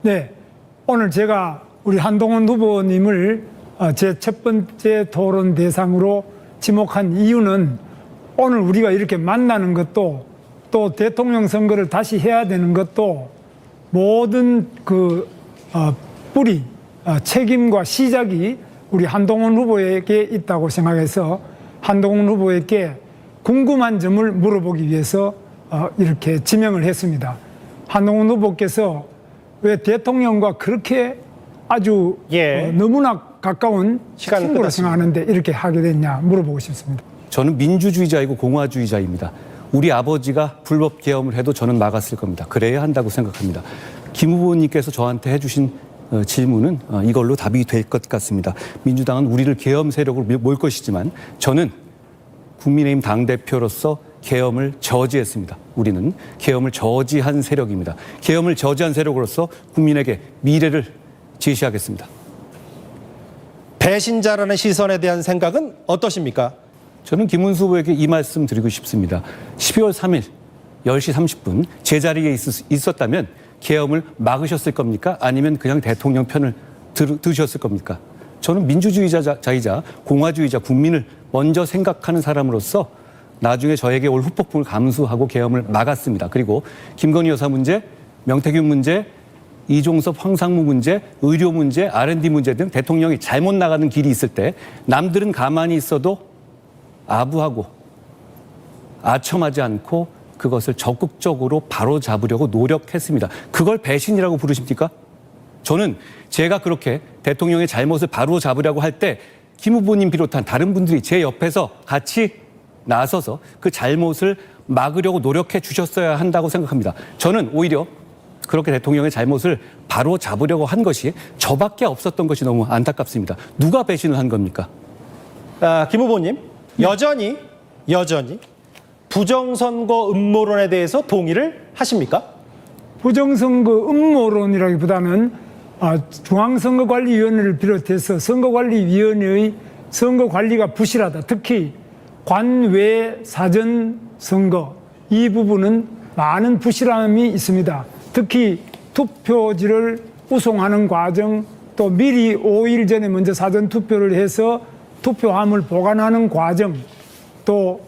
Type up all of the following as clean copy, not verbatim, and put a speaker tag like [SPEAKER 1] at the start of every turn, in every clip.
[SPEAKER 1] 네, 오늘 제가 우리 한동훈 후보님을 제 첫 번째 토론 대상으로 지목한 이유는 오늘 우리가 이렇게 만나는 것도 또 대통령 선거를 다시 해야 되는 것도 모든 뿌리, 책임과 시작이 우리 한동훈 후보에게 있다고 생각해서 한동훈 후보에게 궁금한 점을 물어보기 위해서 이렇게 지명을 했습니다. 한동훈 후보께서 왜 대통령과 그렇게 아주 너무나 가까운 친구로 생각하는데 이렇게 하게 됐냐 물어보고 싶습니다.
[SPEAKER 2] 저는 민주주의자이고 공화주의자입니다. 우리 아버지가 불법 계엄을 해도 저는 막았을 겁니다. 그래야 한다고 생각합니다. 김 후보님께서 저한테 해주신 질문은 이걸로 답이 될 것 같습니다. 민주당은 우리를 계엄 세력으로 몰 것이지만 저는 국민의힘 당대표로서 계엄을 저지했습니다. 우리는 계엄을 저지한 세력입니다. 계엄을 저지한 세력으로서 국민에게 미래를 제시하겠습니다.
[SPEAKER 3] 배신자라는 시선에 대한 생각은 어떠십니까?
[SPEAKER 2] 저는 김문수 후보에게 이 말씀 드리고 싶습니다. 12월 3일 10시 30분 제자리에 있었다면 계엄을 막으셨을 겁니까? 아니면 그냥 대통령 편을 드셨을 겁니까? 저는 민주주의자이자 공화주의자 국민을 먼저 생각하는 사람으로서 나중에 저에게 올 후폭풍을 감수하고 계엄을 막았습니다. 그리고 김건희 여사 문제, 명태균 문제, 이종섭 황상무 문제, 의료 문제, R&D 문제 등 대통령이 잘못 나가는 길이 있을 때 남들은 가만히 있어도 아부하고 아첨하지 않고 그것을 적극적으로 바로잡으려고 노력했습니다. 그걸 배신이라고 부르십니까? 저는 제가 그렇게 대통령의 잘못을 바로잡으려고 할 때 김 후보님 비롯한 다른 분들이 제 옆에서 같이 나서서 그 잘못을 막으려고 노력해 주셨어야 한다고 생각합니다. 저는 오히려 그렇게 대통령의 잘못을 바로 잡으려고 한 것이 저밖에 없었던 것이 너무 안타깝습니다. 누가 배신을 한 겁니까?
[SPEAKER 3] 김 후보님, 여전히 부정선거 음모론에 대해서 동의를 하십니까?
[SPEAKER 1] 부정선거 음모론이라기보다는 중앙선거관리위원회를 비롯해서 선거관리위원회의 선거관리가 부실하다. 특히 관외 사전선거 이 부분은 많은 부실함이 있습니다. 특히 투표지를 우송하는 과정, 또 미리 5일 전에 먼저 사전투표를 해서 투표함을 보관하는 과정, 또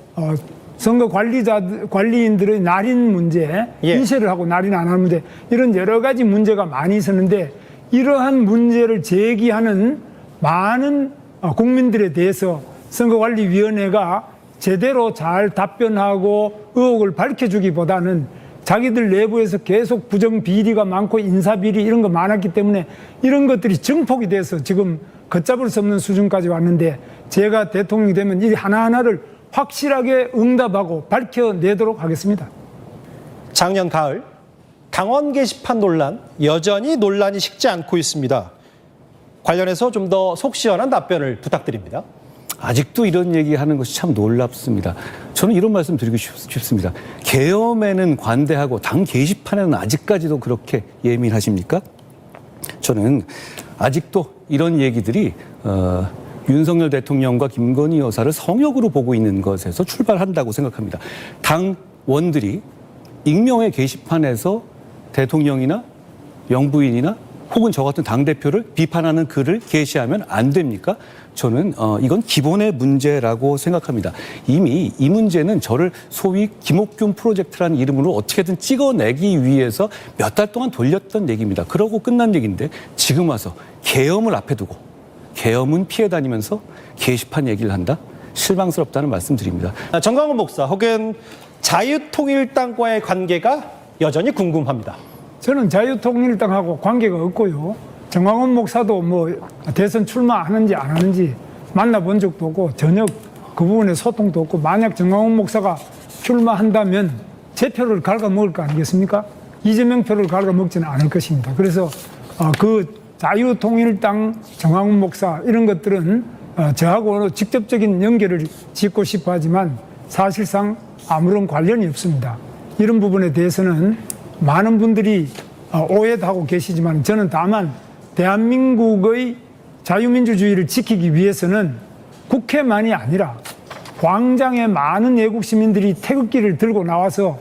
[SPEAKER 1] 선거 관리인들의 날인 문제, 인쇄를 하고 날인 안 하는 문제, 이런 여러 가지 문제가 많이 있었는데 이러한 문제를 제기하는 많은 국민들에 대해서 선거관리위원회가 제대로 잘 답변하고 의혹을 밝혀주기보다는 자기들 내부에서 계속 부정비리가 많고 인사비리 이런 거 많았기 때문에 이런 것들이 증폭이 돼서 지금 걷잡을 수 없는 수준까지 왔는데 제가 대통령이 되면 이 하나하나를 확실하게 응답하고 밝혀내도록 하겠습니다.
[SPEAKER 3] 작년 가을 당원 게시판 논란, 여전히 논란이 식지 않고 있습니다. 관련해서 좀 더 속 시원한 답변을 부탁드립니다.
[SPEAKER 2] 아직도 이런 얘기하는 것이 참 놀랍습니다. 저는 이런 말씀 드리고 싶습니다. 계엄에는 관대하고 당 게시판에는 아직까지도 그렇게 예민하십니까? 저는 아직도 이런 얘기들이 윤석열 대통령과 김건희 여사를 성역으로 보고 있는 것에서 출발한다고 생각합니다. 당원들이 익명의 게시판에서 대통령이나 영부인이나 혹은 저 같은 당대표를 비판하는 글을 게시하면 안 됩니까? 저는 이건 기본의 문제라고 생각합니다. 이미 이 문제는 저를 소위 김옥균 프로젝트라는 이름으로 어떻게든 찍어내기 위해서 몇 달 동안 돌렸던 얘기입니다. 그러고 끝난 얘기인데 지금 와서 계엄을 앞에 두고 계엄은 피해 다니면서 게시판 얘기를 한다? 실망스럽다는 말씀드립니다.
[SPEAKER 3] 정광훈 목사 혹은 자유통일당과의 관계가 여전히 궁금합니다.
[SPEAKER 1] 저는 자유통일당하고 관계가 없고요. 정광훈 목사도 대선 출마하는지 안 하는지 만나본 적도 없고 전혀 그 부분에 소통도 없고 만약 정광훈 목사가 출마한다면 제 표를 갉아먹을 거 아니겠습니까? 이재명 표를 갉아먹지는 않을 것입니다. 그래서 그 자유통일당 정광훈 목사 이런 것들은 저하고 직접적인 연결을 짓고 싶어 하지만 사실상 아무런 관련이 없습니다. 이런 부분에 대해서는 많은 분들이 오해도 하고 계시지만 저는 다만 대한민국의 자유민주주의를 지키기 위해서는 국회만이 아니라 광장에 많은 애국 시민들이 태극기를 들고 나와서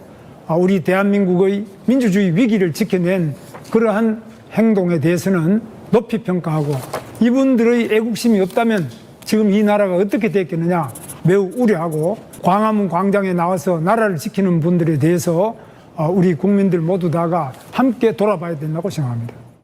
[SPEAKER 1] 우리 대한민국의 민주주의 위기를 지켜낸 그러한 행동에 대해서는 높이 평가하고 이분들의 애국심이 없다면 지금 이 나라가 어떻게 됐겠느냐 매우 우려하고 광화문 광장에 나와서 나라를 지키는 분들에 대해서 우리 국민들 모두 다가 함께 돌아봐야 된다고 생각합니다.